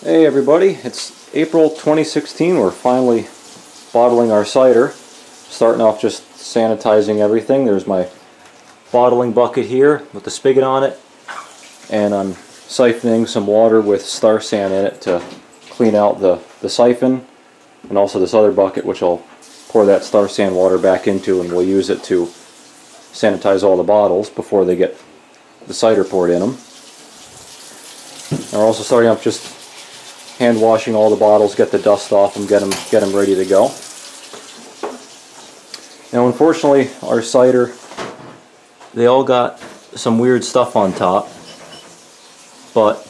Hey everybody, it's April 2016. We're finally bottling our cider. Starting off just sanitizing everything. There's my bottling bucket here with the spigot on it. And I'm siphoning some water with Star San in it to clean out the siphon. And also this other bucket which I'll pour that Star San water back into, and we'll use it to sanitize all the bottles before they get the cider poured in them. And we're also starting off just hand washing all the bottles, get the dust off them, get them ready to go. Now unfortunately our cider, they all got some weird stuff on top, but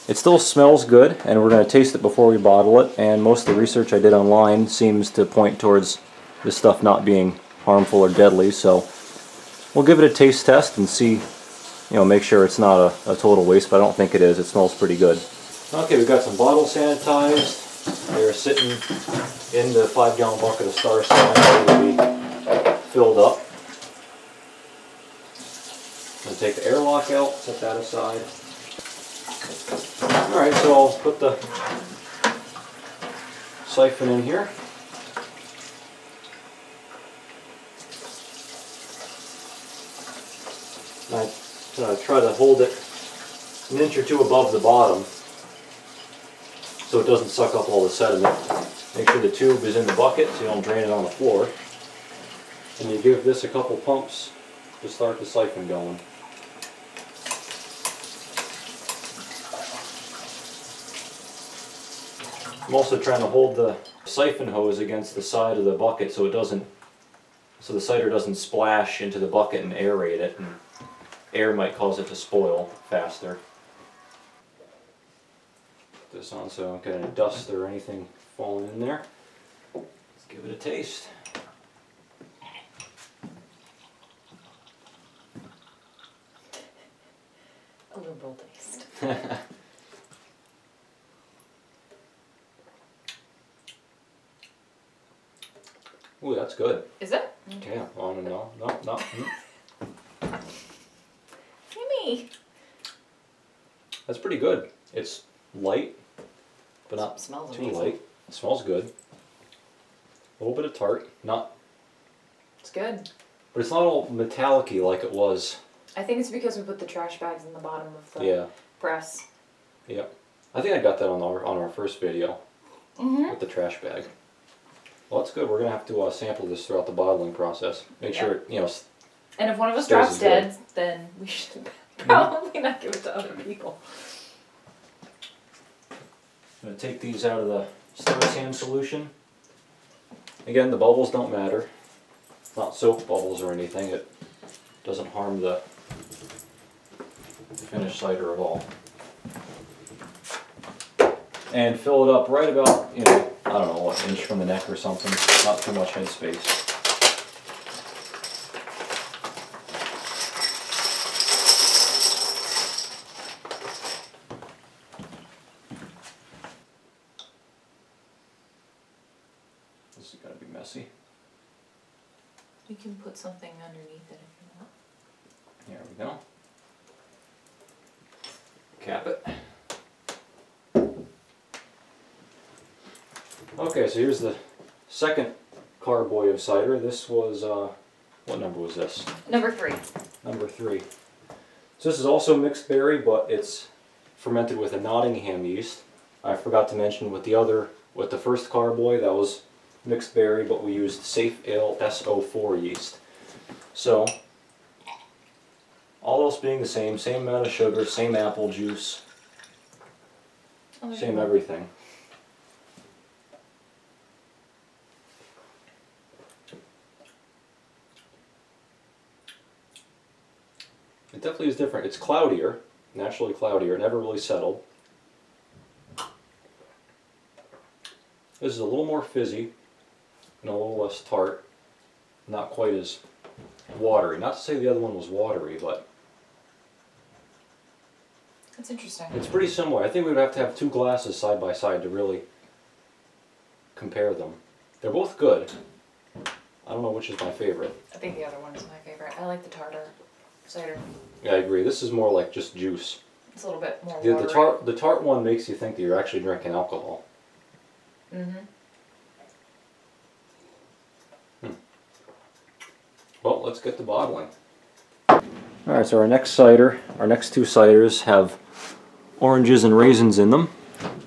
it still smells good, and we're going to taste it before we bottle it, and most of the research I did online seems to point towards this stuff not being harmful or deadly, so we'll give it a taste test and see, make sure it's not a total waste, but I don't think it is. It smells pretty good. Okay, we've got some bottles sanitized. They're sitting in the 5-gallon bucket of Star San ready to be filled up. I'm going to take the airlock out, set that aside. Alright, so I'll put the siphon in here. I try to hold it an inch or two above the bottom so it doesn't suck up all the sediment. Make sure the tube is in the bucket so you don't drain it on the floor. And you give this a couple pumps to start the siphon going. I'm also trying to hold the siphon hose against the side of the bucket so the cider doesn't splash into the bucket and aerate it, and air might cause it to spoil faster. Put this on so I don't get any dust or anything falling in there. Let's give it a taste. A liberal taste. Ooh, that's good. Is it? Yeah, no. Gimme! That's pretty good. It's light, but not Smells too amazing. light. It smells good. A little bit of tart, It's good. but it's not all metallic-y like it was. I think it's because we put the trash bags in the bottom of the press. Yeah. I think I got that on our first video with the trash bag. Well, that's good. We're gonna have to sample this throughout the bottling process. Make sure it, And if one of us stays drops as dead, good. then we should probably not give it to other people. I'm gonna take these out of the Star San solution. Again, the bubbles don't matter. It's not soap bubbles or anything. It doesn't harm the finished cider at all. And fill it up right about, I don't know, an inch from the neck or something. Not too much head space. This is gonna be messy. You can put something underneath it if you want. There we go. Cap it. Okay, so here's the second carboy of cider. This was, what number was this? Number 3. Number 3. So this is also mixed berry, but it's fermented with a Nottingham yeast. I forgot to mention with the first carboy, that was mixed berry, but we used Safe Ale SO4 yeast. So, all else being the same amount of sugar, same apple juice, same everything. It definitely is different. It's cloudier, naturally cloudier, never really settled. This is a little more fizzy and a little less tart. Not quite as watery. Not to say the other one was watery, but That's interesting. it's pretty similar. I think we would have to have 2 glasses side by side to really compare them. They're both good. I don't know which is my favorite. I think the other one is my favorite. I like the tartar cider. Yeah, I agree. This is more like just juice. It's a little bit more Yeah, watery. the tart one makes you think that you're actually drinking alcohol. Mm-hmm. Well, let's get to bottling. Alright, so our next cider, our next two ciders have oranges and raisins in them,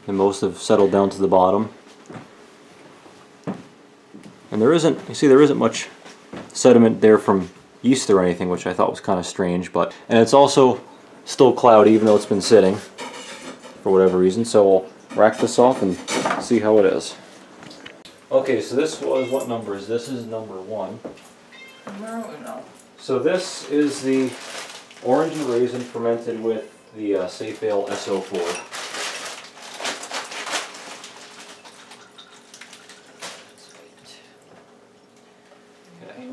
and most have settled down to the bottom. And there isn't, you see, there isn't much sediment there from yeast or anything, which I thought was kind of strange, but, and it's also still cloudy even though it's been sitting for whatever reason, so we'll rack this off and see how it is. Okay, so this was, what number is this? This is number 1. No. So this is the orange and raisin fermented with the Safe Ale SO4. Okay.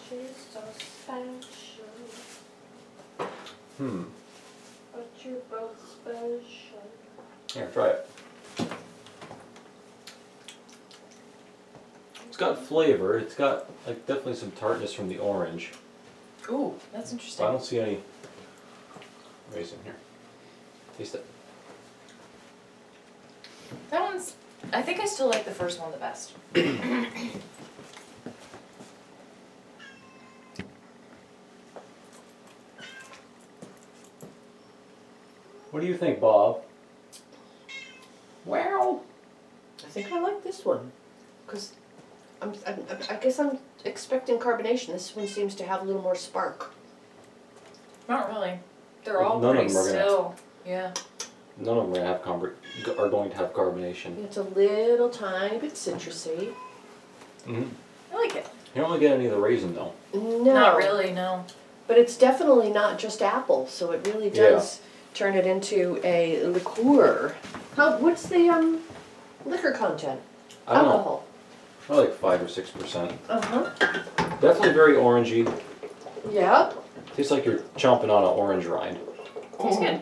She's so special. But you're both special. Here, try it. It's got flavor. It's got like definitely some tartness from the orange. Ooh, that's But interesting. I don't see any raisin here. Taste it. That one's. I think I still like the first one the best. What do you think, Bob? Well, I think I like this one. Because I guess I'm expecting carbonation. This one seems to have a little more spark. Not really. They're all None of pretty them are gonna- still. Yeah. None of them are going to have carbonation. It's a little tiny bit citrusy. Mm-hmm. I like it. You don't really get any of the raisin though. No. Not really, no. But it's definitely not just apple, so it really does turn it into a liqueur. What's the liquor content? I don't know. Alcohol. Probably like 5 or 6%. Uh-huh. Definitely very orangey. Yeah. Tastes like you're chomping on an orange rind. It's good.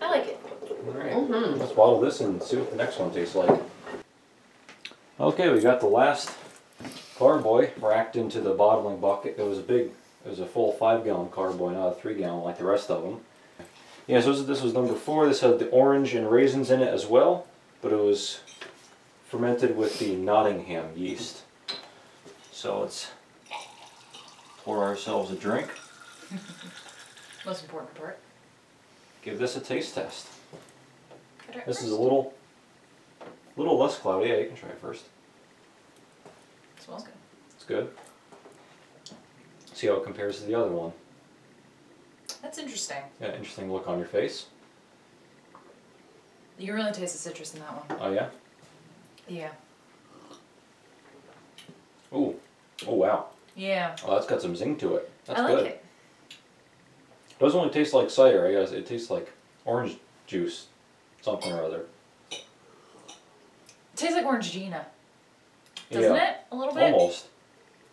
I like it. Alright, Mm-hmm. let's bottle this and see what the next one tastes like. Okay, we got the last carboy racked into the bottling bucket. It was a full 5-gallon carboy, not a 3-gallon like the rest of them. Yeah, so this was number 4. This had the orange and raisins in it as well, but it was fermented with the Nottingham yeast. So let's pour ourselves a drink. Most important part. Give this a taste test. Try it This is first. a little less cloudy. Yeah, you can try it first. It smells good. It's good. See how it compares to the other one. That's interesting. Yeah, interesting look on your face. You really taste the citrus in that one. Oh yeah? Yeah. Ooh. Oh wow. Yeah. Oh, that's got some zing to it. That's I like good. it. Doesn't only taste like cider, I guess. It tastes like orange juice. Something or other. It tastes like Orangina. Doesn't Yeah. it? A little bit? Almost.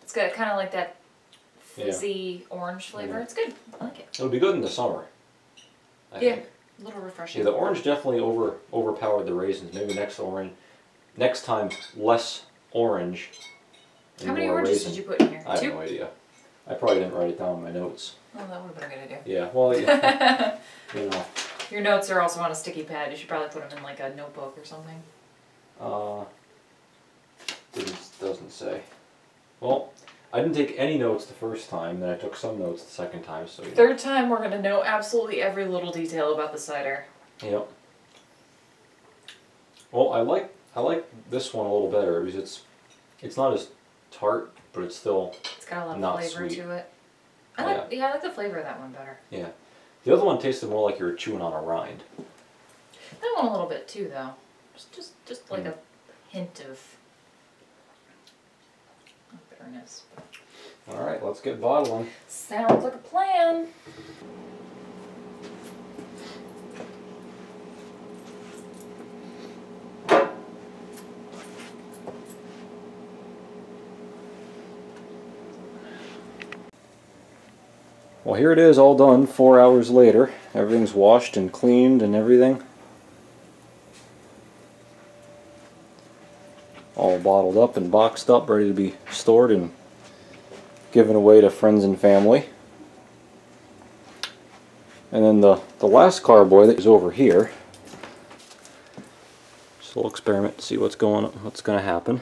It's got kind of like that Yeah. fizzy orange flavor. Yeah. It's good. I like it. It would be good in the summer. I Yeah. think. A little refreshing. Yeah, the orange definitely overpowered the raisins. Maybe next time less orange. And How many more oranges raisin. did you put in here? I have 2? no idea. I probably didn't write it down in my notes. Oh, that would have been a good idea. Yeah, well, yeah, you know. Your notes are also on a sticky pad. You should probably put them in like a notebook or something. Doesn't say. Well, I didn't take any notes the first time, then I took some notes the second time, so yeah. Third time, we're going to know absolutely every little detail about the cider. Yep. Well, I like this one a little better because it's not as tart, but it's still It's got a lot Not of flavor sweet. to it. I like the flavor of that one better. yeah. The other one tasted more like you were chewing on a rind. That one a little bit too, though. Just like a hint of bitterness. All right, let's get bottling. Sounds like a plan. Well, here it is, all done. 4 hours later, everything's washed and cleaned and everything. All bottled up and boxed up, ready to be stored and given away to friends and family. And then the last carboy that is over here. Just a little experiment to see what's going to happen.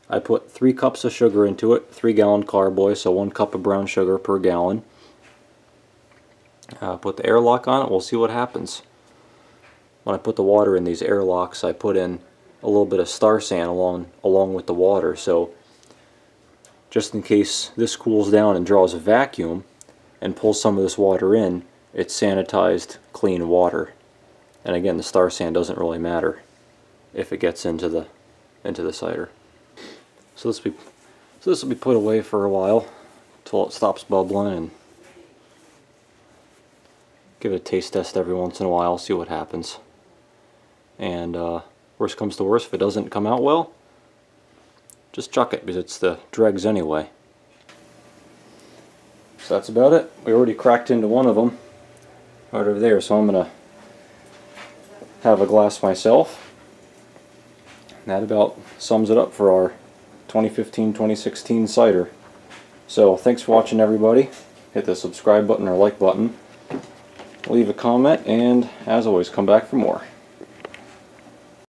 I put 3 cups of sugar into it, 3-gallon carboy, so 1 cup of brown sugar per gallon. Put the airlock on it, we'll see what happens. When I put the water in these airlocks, I put in a little bit of Star San along with the water, so just in case this cools down and draws a vacuum and pulls some of this water in, it's sanitized, clean water. And again, the Star San doesn't really matter if it gets into the cider. So this will be put away for a while until it stops bubbling, and give it a taste test every once in a while, see what happens. And worst comes to worst, if it doesn't come out well, just chuck it, because it's the dregs anyway. So that's about it. We already cracked into one of them right over there, so I'm going to have a glass myself. And that about sums it up for our 2015-2016 cider. So thanks for watching, everybody. Hit the subscribe button or like button. Leave a comment, and as always, come back for more.